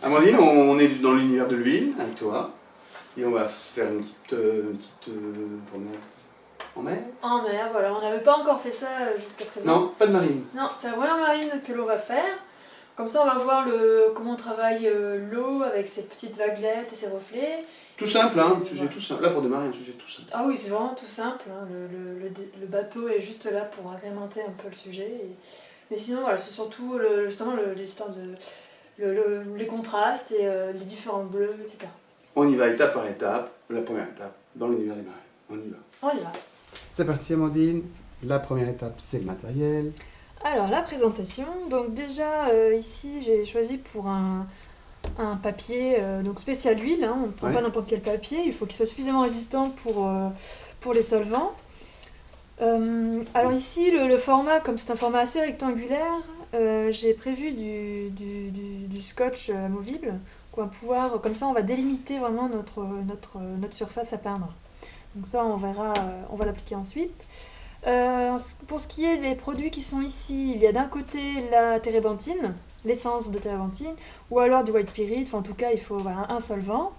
Amandine, on est dans l'univers de l'huile avec toi. Et on va se faire une petite promenade en mer. En mer, voilà. On n'avait pas encore fait ça jusqu'à présent. Non, pas de marine. Non, c'est la première marine que l'on va faire. Comme ça, on va voir comment on travaille l'eau avec ses petites vaguelettes et ses reflets. Tout simple, hein, un sujet tout simple. Là, pour démarrer, un sujet tout simple. Ah oui, c'est vraiment tout simple. Hein. Le bateau est juste là pour agrémenter un peu le sujet. Mais sinon, voilà, c'est surtout justement l'histoire de les contrastes et les différents bleus, etc. On y va étape par étape. La première étape, dans l'univers des marines. On y va. On y va. C'est parti, Amandine. La première étape, c'est le matériel. Alors, la présentation. Donc déjà, ici, j'ai choisi pour un papier donc spécial huile. Hein. On ne prend pas n'importe quel papier. Il faut qu'il soit suffisamment résistant pour les solvants. Alors ici, le format, comme c'est un format assez rectangulaire, j'ai prévu du scotch amovible. Qu'on va pouvoir, comme ça, on va délimiter vraiment notre surface à peindre. Donc ça, on verra, on va l'appliquer ensuite. Pour ce qui est des produits qui sont ici, il y a d'un côté la térébenthine, l'essence de térébenthine, ou alors du white spirit, enfin en tout cas il faut un solvant.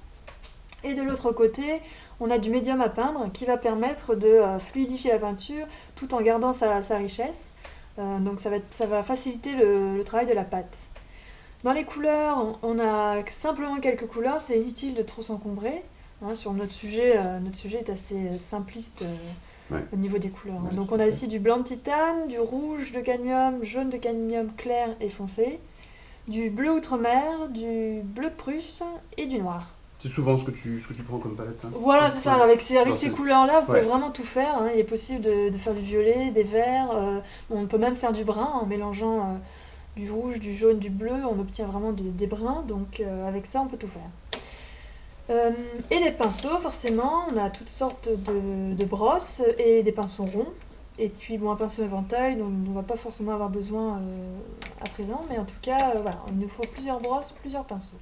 Et de l'autre côté, on a du médium à peindre qui va permettre de fluidifier la peinture tout en gardant sa richesse. Donc ça va faciliter le travail de la pâte. Dans les couleurs, on a simplement quelques couleurs, c'est inutile de trop s'encombrer. Hein, sur notre sujet est assez simpliste au niveau des couleurs. Hein. Donc on a ici du blanc de titane, du rouge de cadmium, jaune de cadmium clair et foncé, du bleu outre-mer, du bleu de Prusse et du noir. C'est souvent ce que tu prends comme palette. Hein. Voilà, c'est ça. Avec ces couleurs-là, vous pouvez vraiment tout faire. Hein. Il est possible de faire du violet, des verts. On peut même faire du brun en mélangeant du rouge, du jaune, du bleu. On obtient vraiment des bruns. Donc avec ça, on peut tout faire. Et les pinceaux, forcément. On a toutes sortes de brosses et des pinceaux ronds. Et puis un pinceau éventail dont on ne va pas forcément avoir besoin à présent. Mais en tout cas, voilà, il nous faut plusieurs brosses, plusieurs pinceaux.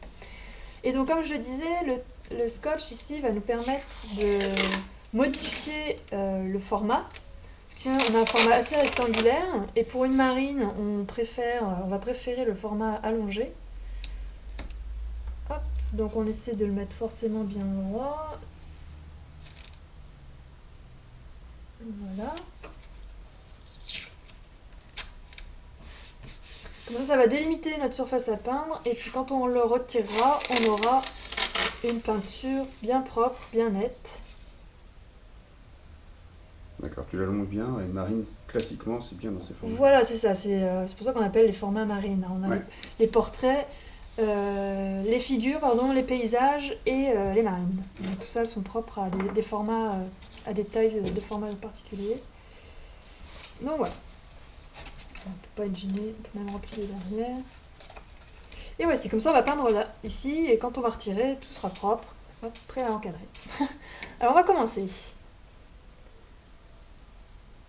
Et donc, comme je le disais, le scotch ici va nous permettre de modifier le format. Parce qu'on a un format assez rectangulaire, et pour une marine, on va préférer le format allongé. Hop, donc on essaie de le mettre forcément bien droit. Voilà. Comme ça va délimiter notre surface à peindre, et puis quand on le retirera, on aura une peinture bien propre, bien nette. D'accord, tu l'allonges bien, et marine, classiquement, c'est bien dans ces formats. Voilà, c'est ça, c'est pour ça qu'on appelle les formats marines. On a les portraits, les figures, les paysages et les marines. Donc, tout ça sont propres à des formats, à des tailles de formats particuliers. Donc voilà. On ne peut pas être gêné, on peut même replier derrière. Et voici, comme ça on va peindre là, ici, et quand on va retirer, tout sera propre, hop, prêt à encadrer. Alors on va commencer.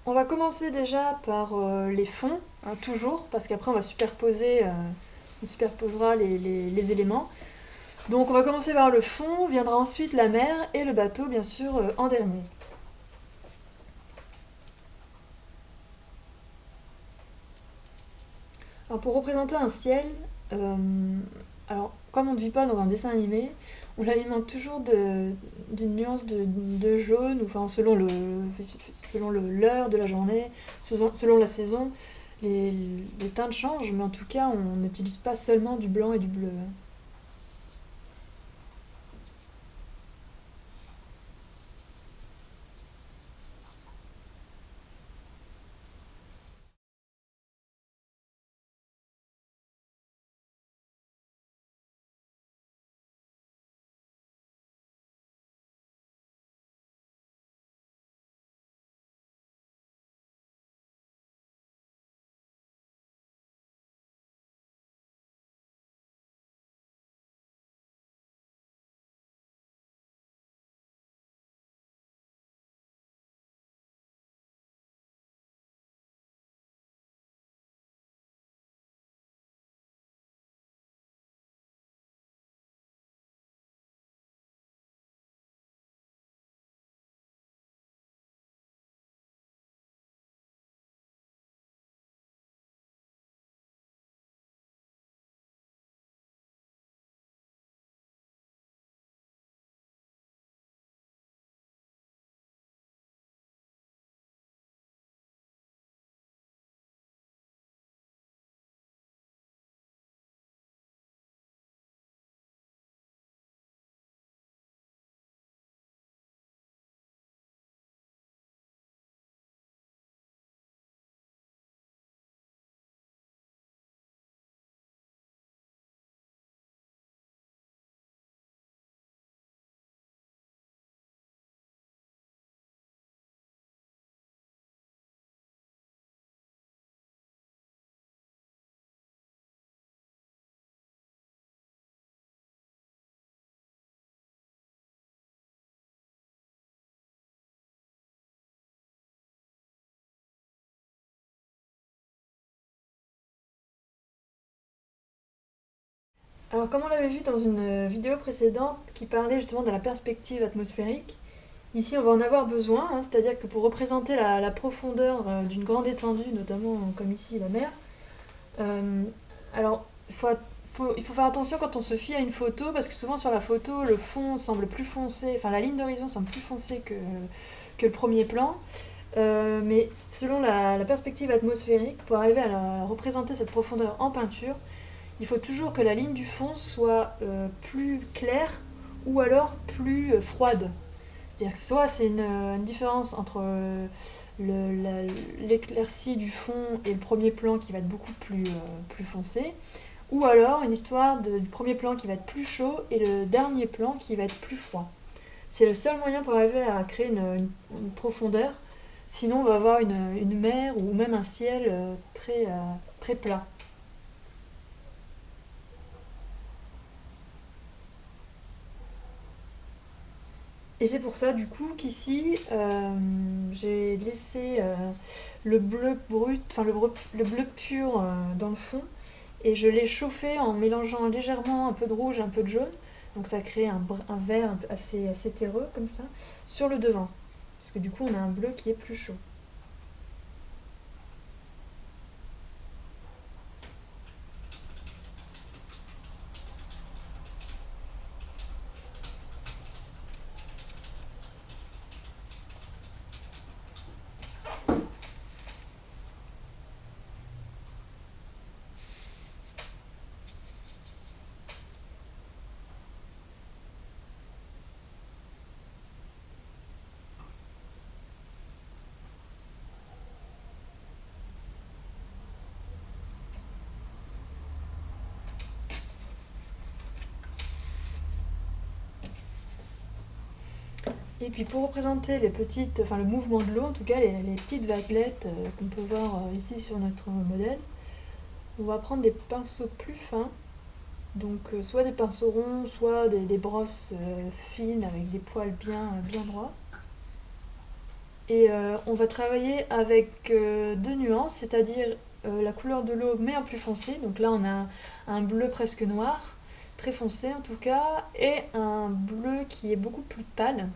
On va commencer déjà par les fonds, hein, toujours, parce qu'après on va on superposera les éléments. Donc on va commencer par le fond, viendra ensuite la mer et le bateau, bien sûr, en dernier. Alors pour représenter un ciel, alors comme on ne vit pas dans un dessin animé, on l'alimente toujours d'une nuance de jaune, enfin selon l'heure de la journée, selon la saison, les teintes changent, mais en tout cas on n'utilise pas seulement du blanc et du bleu. Alors, comme on l'avait vu dans une vidéo précédente qui parlait justement de la perspective atmosphérique, ici on va en avoir besoin, hein, c'est-à-dire que pour représenter la profondeur d'une grande étendue, notamment comme ici la mer, euh, alors il faut faire attention quand on se fie à une photo, parce que souvent sur la photo, le fond semble plus foncé, enfin la ligne d'horizon semble plus foncée que le premier plan. Mais selon la perspective atmosphérique, pour arriver à représenter cette profondeur en peinture, il faut toujours que la ligne du fond soit plus claire ou alors plus froide. C'est-à-dire que soit c'est une différence entre l'éclaircie du fond et le premier plan qui va être beaucoup plus foncé, ou alors une histoire du premier plan qui va être plus chaud et le dernier plan qui va être plus froid. C'est le seul moyen pour arriver à créer une profondeur. Sinon, on va avoir une mer ou même un ciel très plat. Et c'est pour ça, du coup, qu'ici, j'ai laissé le bleu brut, enfin le bleu pur dans le fond, et je l'ai chauffé en mélangeant légèrement un peu de rouge et un peu de jaune. Donc ça crée un vert assez terreux, comme ça, sur le devant. Parce que du coup, on a un bleu qui est plus chaud. Et puis pour représenter le mouvement de l'eau, en tout cas les petites vaguelettes qu'on peut voir ici sur notre modèle, on va prendre des pinceaux plus fins, donc soit des pinceaux ronds, soit des brosses fines avec des poils bien droits. Et on va travailler avec deux nuances, c'est-à-dire la couleur de l'eau mais en plus foncé. Donc là on a un bleu presque noir, très foncé en tout cas, et un bleu qui est beaucoup plus pâle.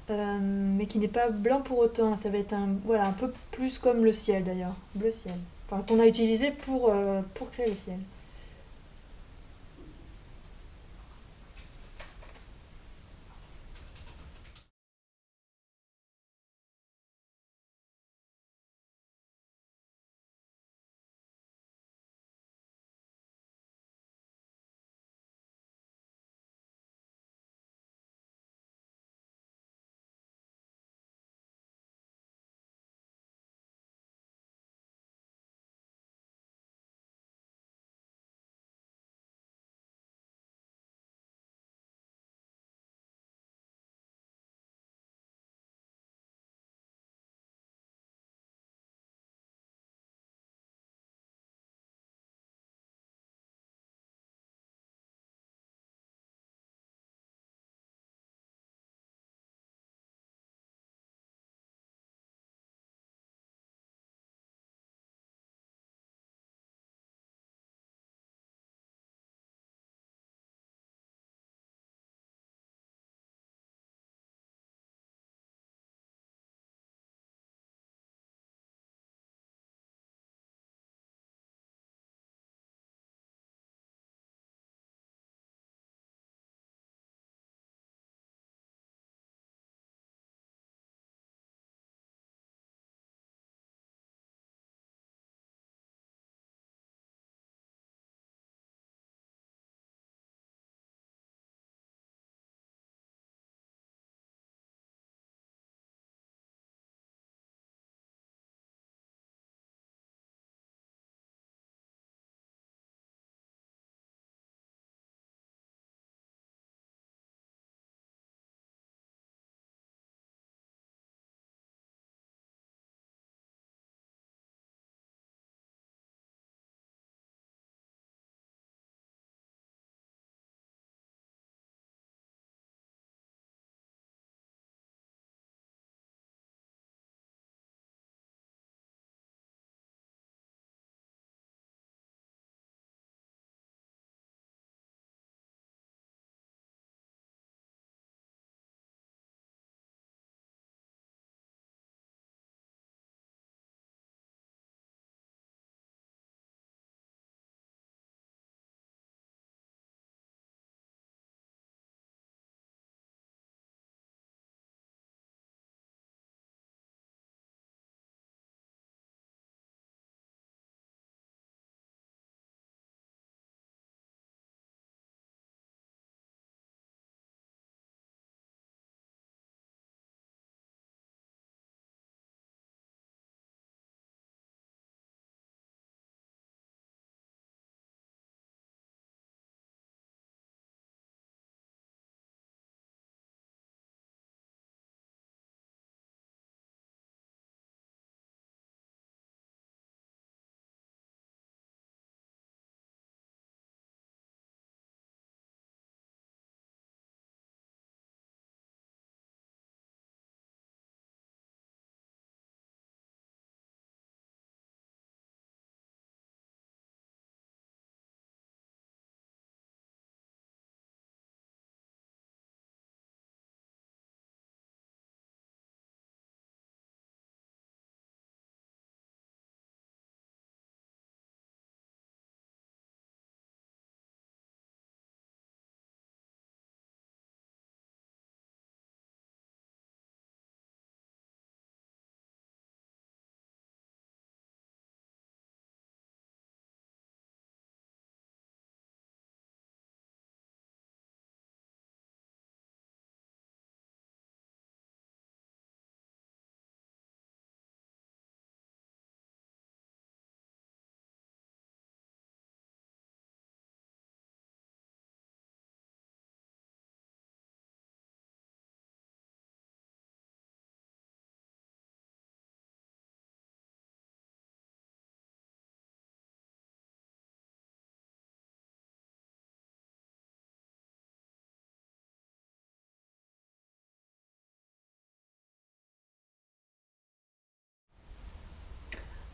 Mais qui n'est pas blanc pour autant. Ça va être voilà, un peu plus comme le ciel d'ailleurs, bleu ciel. Enfin, qu'on a utilisé pour créer le ciel.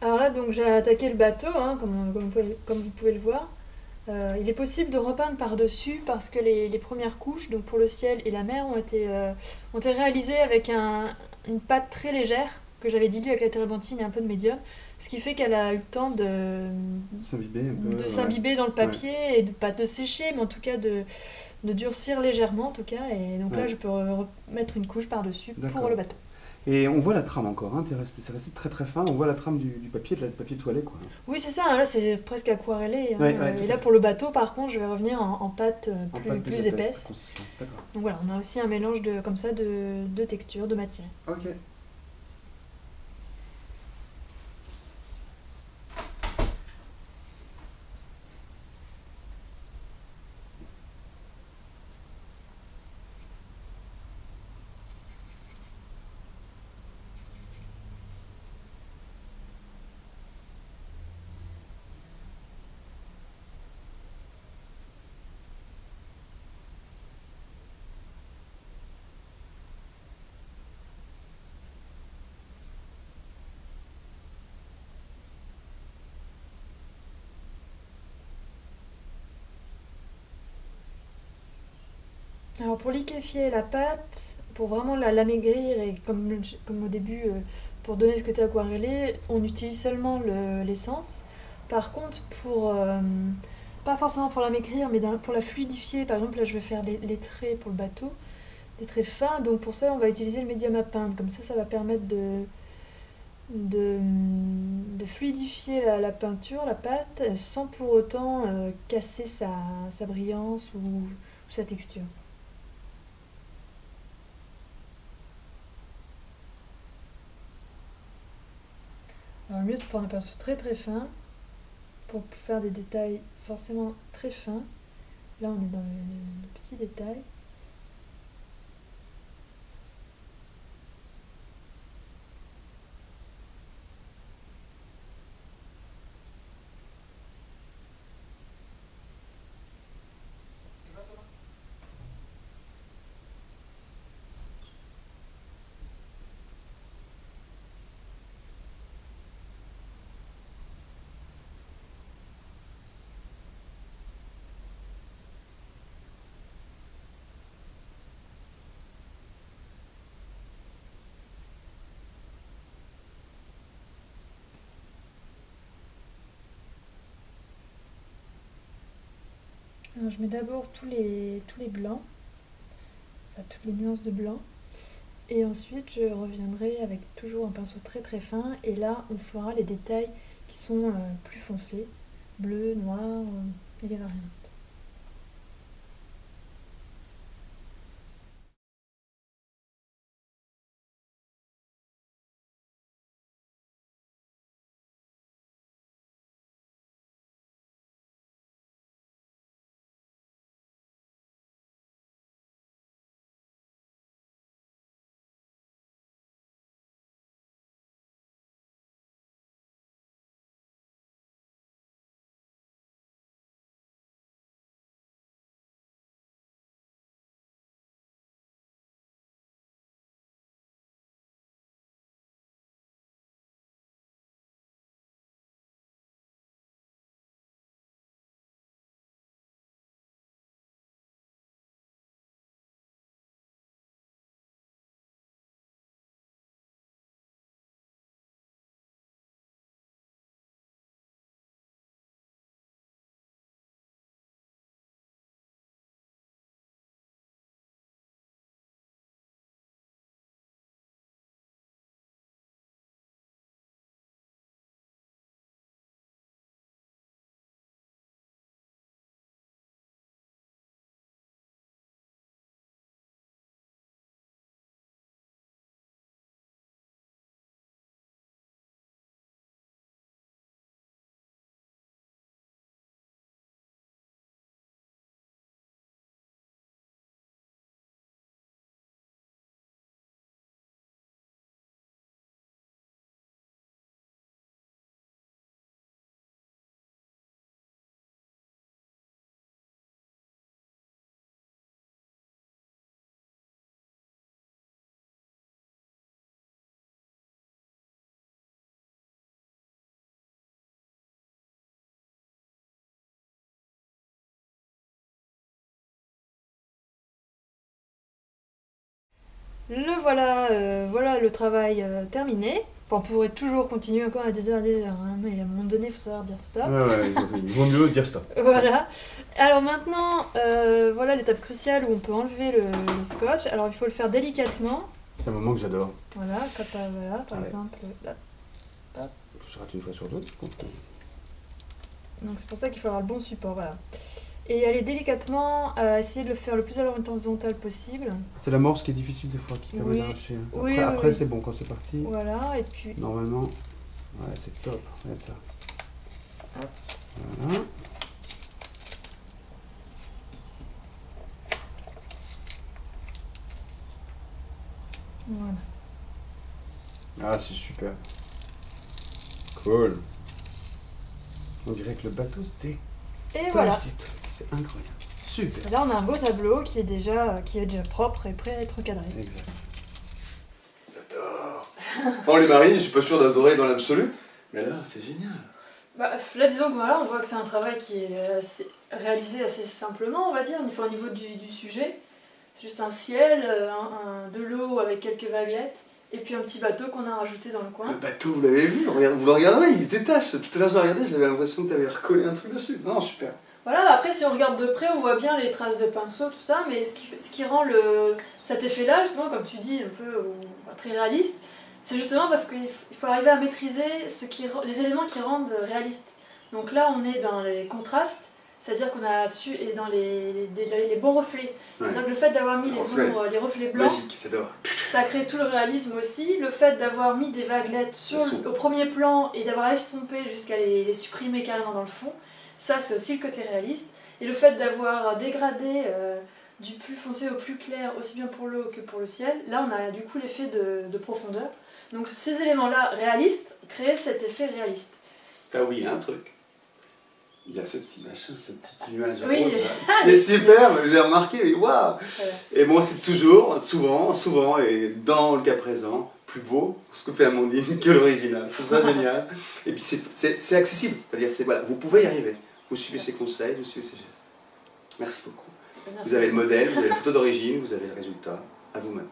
Alors là, donc j'ai attaqué le bateau, hein, comme vous pouvez le voir. Il est possible de repeindre par-dessus parce que les premières couches, donc pour le ciel et la mer, ont été réalisées avec une pâte très légère que j'avais diluée avec la térébenthine et un peu de médium, ce qui fait qu'elle a eu le temps S'imbiber un peu, de ouais. s'imbiber dans le Ouais, papier et pas de sécher, mais en tout cas de durcir légèrement en tout cas. Et donc là, ouais, je peux remettre une couche par-dessus pour le d'accord. bateau. Et on voit la trame encore, hein, c'est resté très très fin, on voit la trame du papier, du papier toilé, quoi. Oui, c'est ça, hein, là c'est presque aquarellé, hein. Ouais, ouais, tout Et à là fait. pour le bateau, par contre, je vais revenir en pâte En pâte plus plus épaisse, plus épaisse. consistante, d'accord. Donc voilà, on a aussi un mélange comme ça de textures, de matière. Ok. Alors pour liquéfier la pâte, pour vraiment l'amaigrir et comme au début, pour donner ce côté aquarellé, on utilise seulement l'essence. Par contre, pas forcément pour l'amaigrir, mais pour la fluidifier, par exemple là je vais faire les traits pour le bateau, des traits fins, donc pour ça on va utiliser le médium à peindre, comme ça va permettre de fluidifier la peinture, la pâte, sans pour autant casser sa brillance ou sa texture. Alors le mieux c'est de prendre un pinceau très très fin pour faire des détails forcément très fins. Là on est dans le petit détail. Alors je mets d'abord tous les blancs, enfin, toutes les nuances de blanc. Et ensuite, je reviendrai avec toujours un pinceau très très fin. Et là, on fera les détails qui sont plus foncés, bleu, noir et les variantes. Voilà le travail terminé. Enfin, on pourrait toujours continuer encore à des heures, hein, mais à un moment donné, il faut savoir dire stop. Ouais, il vaut mieux dire stop. Voilà. Alors maintenant, voilà l'étape cruciale où on peut enlever le scotch. Alors il faut le faire délicatement. C'est un moment que j'adore. Voilà, par exemple, là. Hop. Je rate une fois sur deux. Donc c'est pour ça qu'il faut avoir le bon support, voilà. Et aller délicatement, essayer de le faire le plus à l'horizontale possible. C'est l'amorce qui est difficile des fois, qui permet d'arracher. Après c'est bon quand c'est parti. Voilà, et puis... Normalement, ouais, c'est top, regarde ça. Hop. Voilà. Voilà. Ah, c'est super. Cool. On dirait que le bateau se détache Et voilà. du truc. C'est incroyable. Super. Et là, on a un beau tableau qui est déjà propre et prêt à être encadré. Exact. J'adore. Bon, les marines, je suis pas sûr d'adorer dans l'absolu, mais là, c'est génial. Bah, là, disons que voilà, on voit que c'est un travail qui est réalisé assez simplement, on va dire, au niveau du sujet. C'est juste un ciel, de l'eau avec quelques vaguelettes, et puis un petit bateau qu'on a rajouté dans le coin. Le bateau, vous l'avez vu, vous le regardez, il se détache. Tout à l'heure, je le regardais, j'avais l'impression que tu avais recollé un truc dessus. Non, super. Voilà, après si on regarde de près, on voit bien les traces de pinceau, tout ça, mais ce qui rend cet effet-là, justement, comme tu dis, un peu très réaliste, c'est justement parce qu'il faut arriver à maîtriser les éléments qui rendent réaliste. Donc là, on est dans les contrastes, c'est-à-dire qu'on a su, et dans les bons reflets. C'est-à-dire que le fait d'avoir mis les reflets blancs, magique, j'adore. Ça crée tout le réalisme aussi. Le fait d'avoir mis des vaguelettes au premier plan et d'avoir estompé jusqu'à les supprimer carrément dans le fond, ça c'est aussi le côté réaliste. Et le fait d'avoir dégradé du plus foncé au plus clair, aussi bien pour l'eau que pour le ciel, là on a du coup l'effet de profondeur. Donc ces éléments-là réalistes créent cet effet réaliste. Ah oui, il y a un truc. Il y a ce petit machin, ce petit nuage oui. rose là, qui est super, j'ai remarqué, mais waouh. Et bon, c'est toujours, souvent, et dans le cas présent, plus beau ce que fait Amandine que l'original. Je trouve ça génial. Et puis c'est accessible, c'est-à-dire voilà, vous pouvez y arriver. Vous suivez ses conseils, vous suivez ses gestes. Merci beaucoup. Merci. Vous avez le modèle, vous avez la photo d'origine, vous avez le résultat. À vous-même.